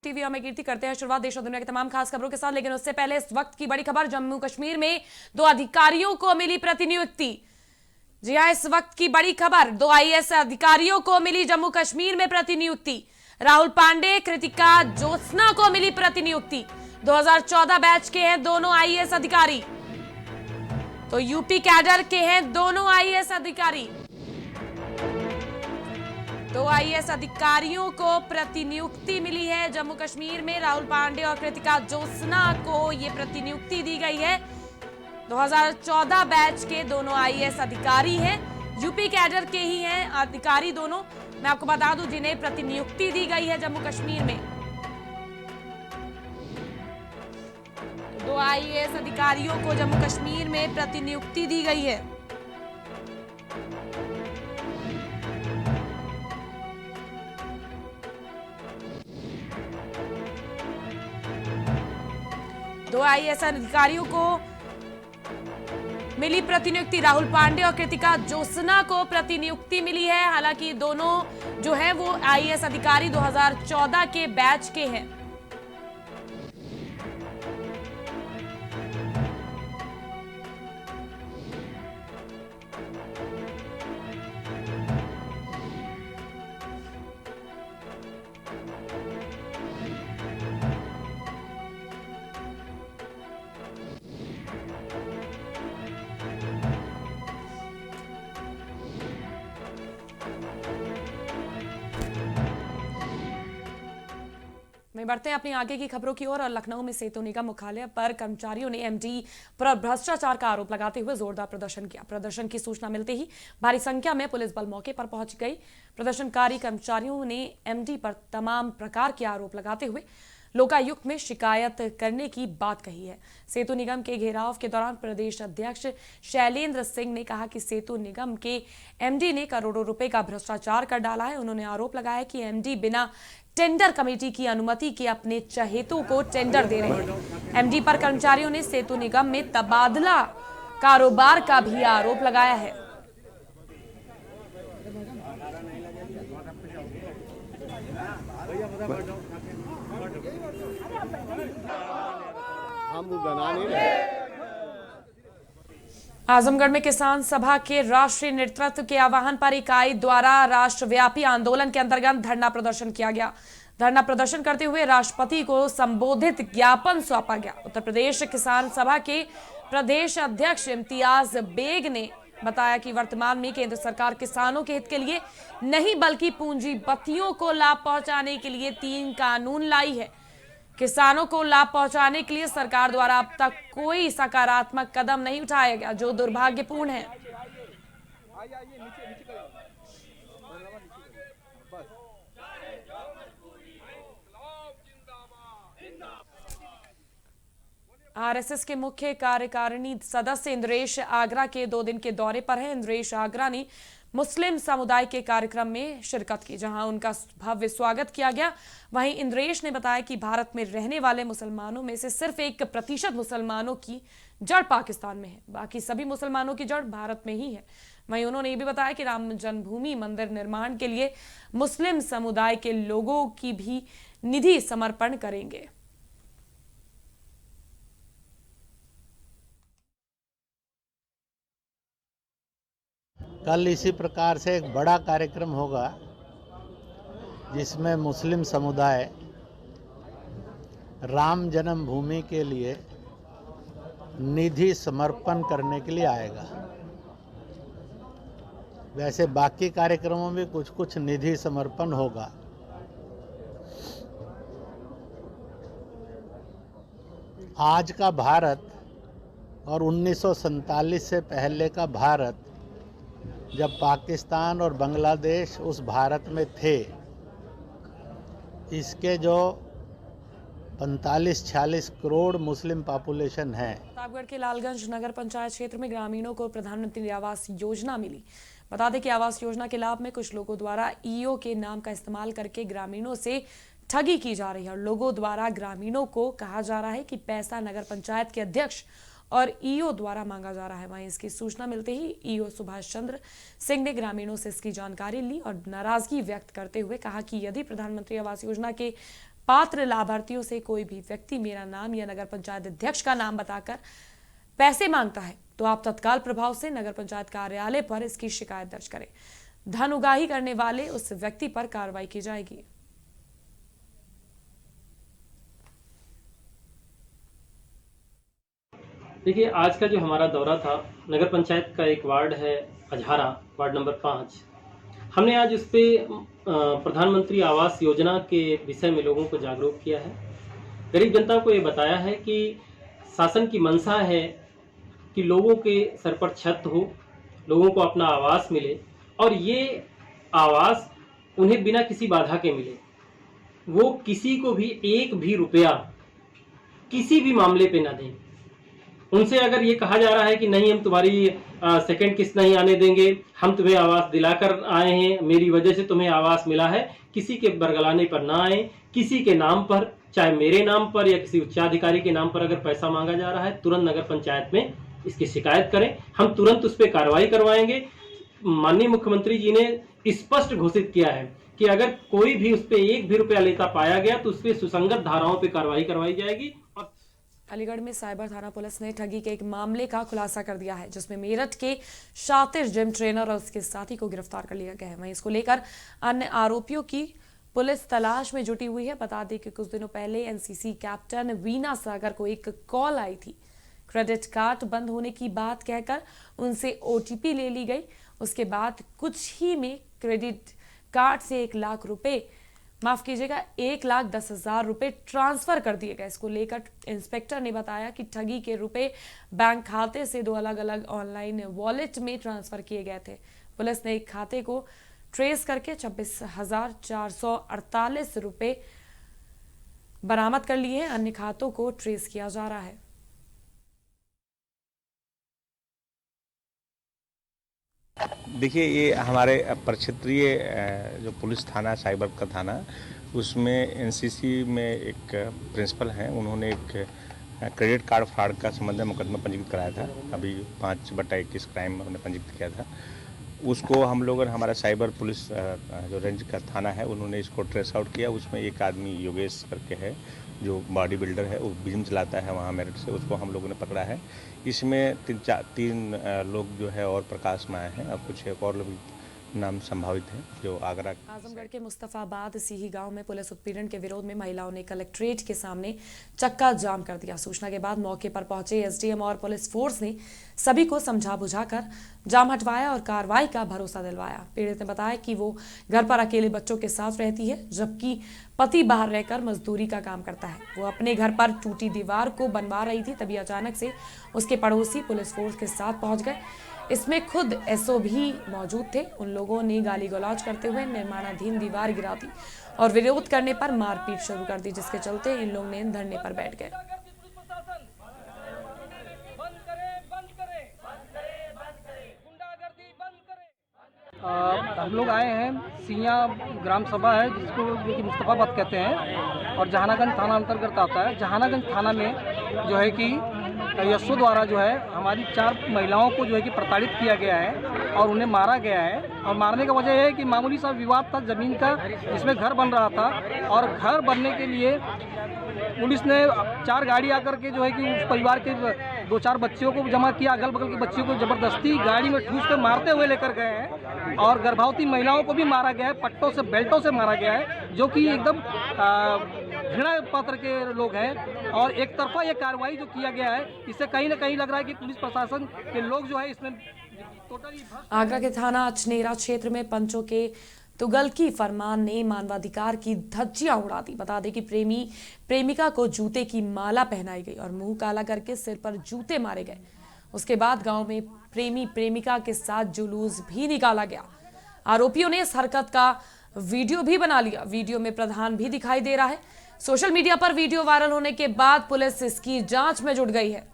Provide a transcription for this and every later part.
TV में कीर्ति करते हैं शुरुआत देश और दुनिया की तमाम खास खबरों के साथ। लेकिन उससे पहले इस वक्त की बड़ी खबर, जम्मू कश्मीर में 2 अधिकारियों को मिली प्रतिनियुक्ति। जी हां, इस वक्त की बड़ी खबर, 2 आईएएस अधिकारियों को मिली जम्मू कश्मीर में प्रतिनियुक्ति। राहुल पांडे, कृतिका ज्योत्सना को मिली प्रतिनियुक्ति। 2014 बैच के हैं दोनों आईएएस अधिकारी, तो यूपी कैडर के हैं दोनों आईएएस अधिकारी। 2 आईएएस अधिकारियों को प्रतिनियुक्ति मिली है जम्मू कश्मीर में। राहुल पांडे और कृतिका ज्योत्सना को ये प्रतिनियुक्ति दी गई है। 2014 बैच के दोनों आईएएस अधिकारी हैं, यूपी कैडर के ही हैं अधिकारी दोनों। मैं आपको बता दूं जिन्हें प्रतिनियुक्ति दी गई है जम्मू कश्मीर में। 2 आईएएस अधिकारियों को जम्मू कश्मीर में प्रतिनियुक्ति दी गई है। दो आईएएस अधिकारियों को मिली प्रतिनियुक्ति। राहुल पांडे और कृतिका ज्योत्सना को प्रतिनियुक्ति मिली है। हालांकि दोनों जो है वो आईएएस अधिकारी 2014 के बैच के हैं। में बढ़ते हैं अपनी आगे की खबरों की ओर। और लखनऊ में सेतु निगम मुख्यालय पर कर्मचारियों ने एमडी पर भ्रष्टाचार का आरोप लगाते हुए जोरदार प्रदर्शन किया। प्रदर्शन की सूचना मिलते ही भारी संख्या में पुलिस बल मौके पर पहुंच गई। प्रदर्शनकारी कर्मचारियों ने एमडी पर तमाम प्रकार के आरोप लगाते हुए लोकायुक्त में शिकायत करने की बात कही है। सेतु निगम के घेराव के दौरान प्रदेश अध्यक्ष शैलेंद्र सिंह ने कहा कि सेतु निगम के एमडी ने करोड़ों रुपए का भ्रष्टाचार कर डाला है। उन्होंने आरोप लगाया कि एमडी बिना टेंडर कमेटी की अनुमति के अपने चहेतों को टेंडर दे रहे हैं। एमडी पर कर्मचारियों ने सेतु निगम में तबादला कारोबार का भी आरोप लगाया है। आजमगढ़ में किसान सभा के राष्ट्रीय नेतृत्व के आह्वान पर इकाई द्वारा राष्ट्रव्यापी आंदोलन के अंतर्गत धरना प्रदर्शन किया गया। धरना प्रदर्शन करते हुए राष्ट्रपति को संबोधित ज्ञापन सौंपा गया। उत्तर प्रदेश किसान सभा के प्रदेश अध्यक्ष इम्तियाज बेग ने बताया कि वर्तमान में केंद्र सरकार किसानों के हित के लिए नहीं बल्कि पूंजीपतियों को लाभ पहुंचाने के लिए 3 कानून लाई है। किसानों को लाभ पहुंचाने के लिए सरकार द्वारा अब तक कोई सकारात्मक कदम नहीं उठाया गया, जो दुर्भाग्यपूर्ण है। आरएसएस के मुख्य कार्यकारिणी सदस्य इंद्रेश आगरा के 2 दिन के दौरे पर हैं। इंद्रेश आगरा ने मुस्लिम समुदाय के कार्यक्रम में शिरकत की, जहां उनका भव्य स्वागत किया गया। वहीं इंद्रेश ने बताया कि भारत में रहने वाले मुसलमानों में से सिर्फ 1% मुसलमानों की जड़ पाकिस्तान में है, बाकी सभी मुसलमानों की जड़ भारत में ही है। वहीं उन्होंने ये भी बताया कि राम जन्मभूमि मंदिर निर्माण के लिए मुस्लिम समुदाय के लोगों की भी निधि समर्पण करेंगे। कल इसी प्रकार से एक बड़ा कार्यक्रम होगा जिसमें मुस्लिम समुदाय राम जन्मभूमि के लिए निधि समर्पण करने के लिए आएगा। वैसे बाकी कार्यक्रमों में कुछ कुछ निधि समर्पण होगा। आज का भारत और 1947 से पहले का भारत, जब पाकिस्तान और बांग्लादेश उस भारत में थे, इसके जो 45-46 करोड़ मुस्लिम पॉपुलेशन है। प्रतापगढ़ के लालगंज नगर पंचायत क्षेत्र में ग्रामीणों को प्रधानमंत्री आवास योजना मिली। बता दें कि आवास योजना के लाभ में कुछ लोगों द्वारा ईओ के नाम का इस्तेमाल करके ग्रामीणों से ठगी की जा रही है और लोगों द्वारा ग्रामीणों को कहा जा रहा है कि पैसा नगर पंचायत के अध्यक्ष और ईओ द्वारा मांगा जा रहा है। वहीं इसकी सूचना मिलते ही ईओ सुभाष चंद्र सिंह ने ग्रामीणों से इसकी जानकारी ली और नाराजगी व्यक्त करते हुए कहा कि यदि प्रधानमंत्री आवास योजना के पात्र लाभार्थियों से कोई भी व्यक्ति मेरा नाम या नगर पंचायत अध्यक्ष का नाम बताकर पैसे मांगता है तो आप तत्काल प्रभाव से नगर पंचायत कार्यालय पर इसकी शिकायत दर्ज करें। धन उगाही करने वाले उस व्यक्ति पर कार्रवाई की जाएगी। देखिए, आज का जो हमारा दौरा था, नगर पंचायत का एक वार्ड है अजहारा, वार्ड नंबर 5। हमने आज उस पे प्रधानमंत्री आवास योजना के विषय में लोगों को जागरूक किया है। गरीब जनता को ये बताया है कि शासन की मंशा है कि लोगों के सर पर छत हो, लोगों को अपना आवास मिले और ये आवास उन्हें बिना किसी बाधा के मिले। वो किसी को भी एक भी रुपया किसी भी मामले पे ना दें। उनसे अगर ये कहा जा रहा है कि नहीं, हम तुम्हारी सेकंड किस्त नहीं आने देंगे, हम तुम्हें आवास दिलाकर आए हैं, मेरी वजह से तुम्हें आवास मिला है, किसी के बरगलाने पर ना आए। किसी के नाम पर, चाहे मेरे नाम पर या किसी उच्चाधिकारी के नाम पर अगर पैसा मांगा जा रहा है, तुरंत नगर पंचायत में इसकी शिकायत करें, हम तुरंत उस पर कार्रवाई करवाएंगे। माननीय मुख्यमंत्री जी ने स्पष्ट घोषित किया है कि अगर कोई भी उस पर एक भी रुपया लेता पाया गया तो उस पर सुसंगत धाराओं पर कार्रवाई करवाई जाएगी। अलीगढ़ में साइबर थाना पुलिस ने ठगी के एक मामले का खुलासा कर दिया है, जिसमें मेरठ के शातिर जिम ट्रेनर और उसके साथी को गिरफ्तार कर लिया गया है। वहीं इसको लेकर अन्य आरोपियों की पुलिस तलाश में जुटी हुई है। बता दें कि कुछ दिनों पहले एनसीसी कैप्टन वीना सागर को एक कॉल आई थी। क्रेडिट कार्ड बंद होने की बात कहकर उनसे ओटीपी ले ली गई। उसके बाद कुछ ही में क्रेडिट कार्ड से 1,10,000 रुपए ट्रांसफर कर दिए गए। इसको लेकर इंस्पेक्टर ने बताया कि ठगी के रुपए बैंक खाते से 2 अलग अलग ऑनलाइन वॉलेट में ट्रांसफर किए गए थे। पुलिस ने एक खाते को ट्रेस करके 26,448 रुपए बरामद कर लिए हैं। अन्य खातों को ट्रेस किया जा रहा है। देखिए, ये हमारे प्रक्षेत्रीय जो पुलिस थाना साइबर का थाना, उसमें एनसीसी में एक प्रिंसिपल हैं, उन्होंने एक क्रेडिट कार्ड फ्रॉड का संबंध में मुकदमा पंजीकृत कराया था। अभी 5/21 क्राइम उन्होंने पंजीकृत किया था। उसको हम लोग और हमारा साइबर पुलिस जो रेंज का थाना है, उन्होंने इसको ट्रेस आउट किया। उसमें एक आदमी योगेश करके है, जो बॉडी बिल्डर है, वो जिम चलाता है वहाँ मेरठ से, उसको हम लोगों ने पकड़ा है। इसमें 3 लोग जो है और प्रकाश में आए हैं और कुछ एक और लोग नाम संभावित हैं जो आगरा। आजमगढ़ के मुस्तफाबाद सीही गांव में पुलिस उत्पीड़न के विरोध में महिलाओं ने कलेक्ट्रेट के सामने चक्का जाम कर दिया। सूचना के बाद मौके पर पहुंचे एसडीएम और पुलिस फोर्स ने सभी को समझा बुझाकर जाम हटवाया और कार्रवाई का भरोसा दिलवाया। पीड़ित ने बताया कि वो घर पर अकेले बच्चों के साथ रहती है, जबकि पति बाहर रहकर मजदूरी का काम करता है। वो अपने घर पर टूटी दीवार को बनवा रही थी, तभी अचानक से उसके पड़ोसी पुलिस फोर्स के साथ पहुंच गए। इसमें खुद एसओ भी मौजूद थे। उन लोगों ने गाली गलौज करते हुए निर्माणाधीन दीवार गिरा दी और विरोध करने पर मारपीट शुरू कर दी, जिसके चलते इन लोग ने धरने पर बैठ गए। हम लोग आए हैं, सिया ग्राम सभा है जिसको जो कि मुस्तफाबाद कहते हैं और जहानागंज थाना अंतर्गत आता है। जहानागंज थाना में जो है कि यशो द्वारा जो है हमारी 4 महिलाओं को जो है कि प्रताड़ित किया गया है और उन्हें मारा गया है। और मारने का वजह यह है कि मामूली सा विवाद था ज़मीन का, जिसमें घर बन रहा था और घर बनने के लिए पुलिस ने 4 गाड़ी आकर के जो है कि उस परिवार के 2-4 बच्चियों को जमा किया, अगल बगल की बच्चियों को ज़बरदस्ती गाड़ी में ठूस कर मारते हुए लेकर गए हैं और गर्भवती महिलाओं को भी मारा गया है, पट्टों से बेल्टों से मारा गया है, जो कि एकदम घृणा पात्र के लोग हैं। और एक तरफा ये कार्रवाई जो किया गया है, इससे कहीं ना कहीं लग रहा है कि पुलिस प्रशासन के लोग जो है इसमें टोटली। आगरा के थाना अचनेरा क्षेत्र में पंचों के तुगलकी फरमान ने मानवाधिकार की धज्जियां उड़ा दी। बता दें कि प्रेमिका को जूते की माला पहनाई गई और मुंह काला करके सिर पर जूते मारे गए। उसके बाद गांव में प्रेमी प्रेमिका के साथ जुलूस भी निकाला गया। आरोपियों ने इस हरकत का वीडियो भी बना लिया। वीडियो में प्रधान भी दिखाई दे रहा है। सोशल मीडिया पर वीडियो वायरल होने के बाद पुलिस इसकी जांच में जुट गई है।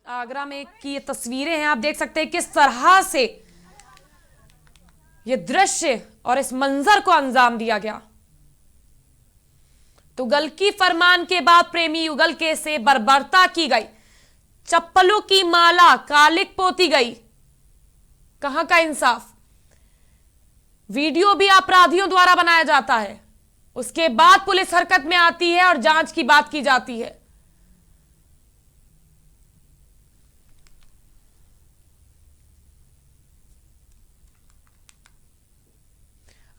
आगरा में की ये तस्वीरें हैं, आप देख सकते हैं किस तरह से ये दृश्य और इस मंजर को अंजाम दिया गया। तुगल की फरमान के बाद प्रेमी युगल के से बर्बरता की गई, चप्पलों की माला कालिक पोती गई। कहां का इंसाफ? वीडियो भी अपराधियों द्वारा बनाया जाता है, उसके बाद पुलिस हरकत में आती है और जांच की बात की जाती है।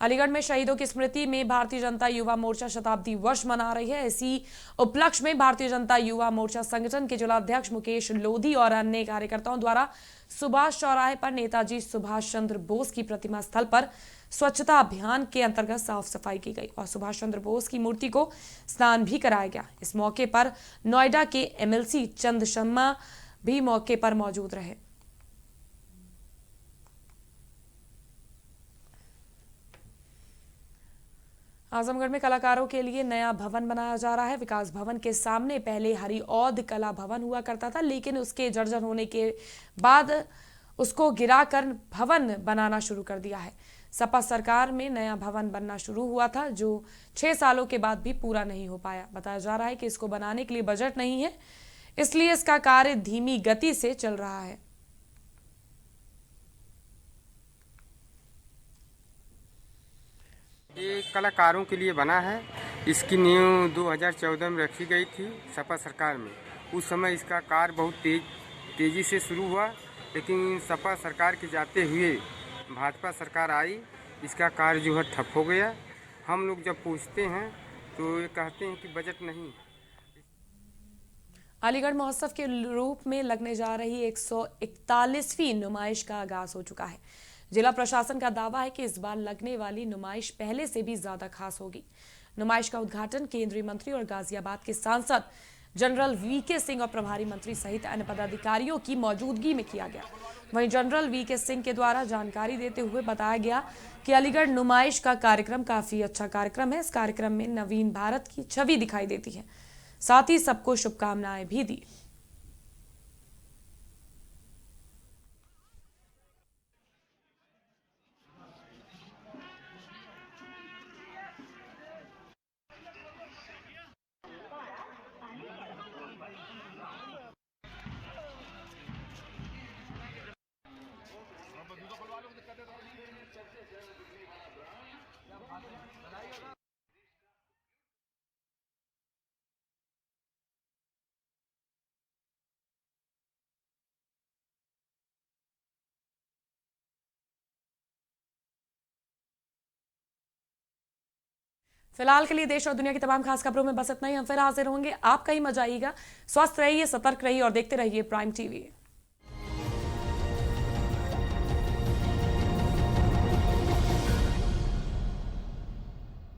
अलीगढ़ में शहीदों की स्मृति में भारतीय जनता युवा मोर्चा शताब्दी वर्ष मना रही है। इसी उपलक्ष्य में भारतीय जनता युवा मोर्चा संगठन के जिलाध्यक्ष मुकेश लोधी और अन्य कार्यकर्ताओं द्वारा सुभाष चौराहे पर नेताजी सुभाष चंद्र बोस की प्रतिमा स्थल पर स्वच्छता अभियान के अंतर्गत साफ सफाई की गई और सुभाष चंद्र बोस की मूर्ति को स्नान भी कराया गया। इस मौके पर नोएडा के एमएलसी चंद शर्मा भी मौके पर मौजूद रहे। आजमगढ़ में कलाकारों के लिए नया भवन बनाया जा रहा है। विकास भवन के सामने पहले हरिऔध कला भवन हुआ करता था, लेकिन उसके जर्जर होने के बाद उसको गिराकर भवन बनाना शुरू कर दिया है। सपा सरकार में नया भवन बनना शुरू हुआ था, जो 6 सालों के बाद भी पूरा नहीं हो पाया। बताया जा रहा है कि इसको बनाने के लिए बजट नहीं है, इसलिए इसका कार्य धीमी गति से चल रहा है। ये कलाकारों के लिए बना है। इसकी नींव 2014 में रखी गई थी सपा सरकार में। उस समय इसका कार्य बहुत तेजी से शुरू हुआ, लेकिन सपा सरकार के जाते हुए भाजपा सरकार आई, इसका कार्य जो है ठप हो गया। हम लोग जब पूछते हैं तो ये कहते हैं कि बजट नहीं। अलीगढ़ महोत्सव के रूप में लगने जा रही 141वीं नुमाइश का आगाज हो चुका है। जिला प्रशासन का दावा है कि इस बार लगने वाली नुमाइश पहले से भी ज्यादा खास होगी। नुमाइश का उद्घाटन केंद्रीय मंत्री और गाजियाबाद के सांसद जनरल वीके सिंह और प्रभारी मंत्री सहित अन्य पदाधिकारियों की मौजूदगी में किया गया। वहीं जनरल वीके सिंह के द्वारा जानकारी देते हुए बताया गया कि अलीगढ़ नुमाइश का कार्यक्रम काफी अच्छा कार्यक्रम है। इस कार्यक्रम में नवीन भारत की छवि दिखाई देती है, साथ ही सबको शुभकामनाएं भी दी। फिलहाल के लिए देश और दुनिया की तमाम खास खबरों में बस इतना ही। हम फिर हाजिर होंगे। आप कहीं मत जाइएगा, स्वस्थ रहिए, सतर्क रहिए और देखते रहिए प्राइम टीवी।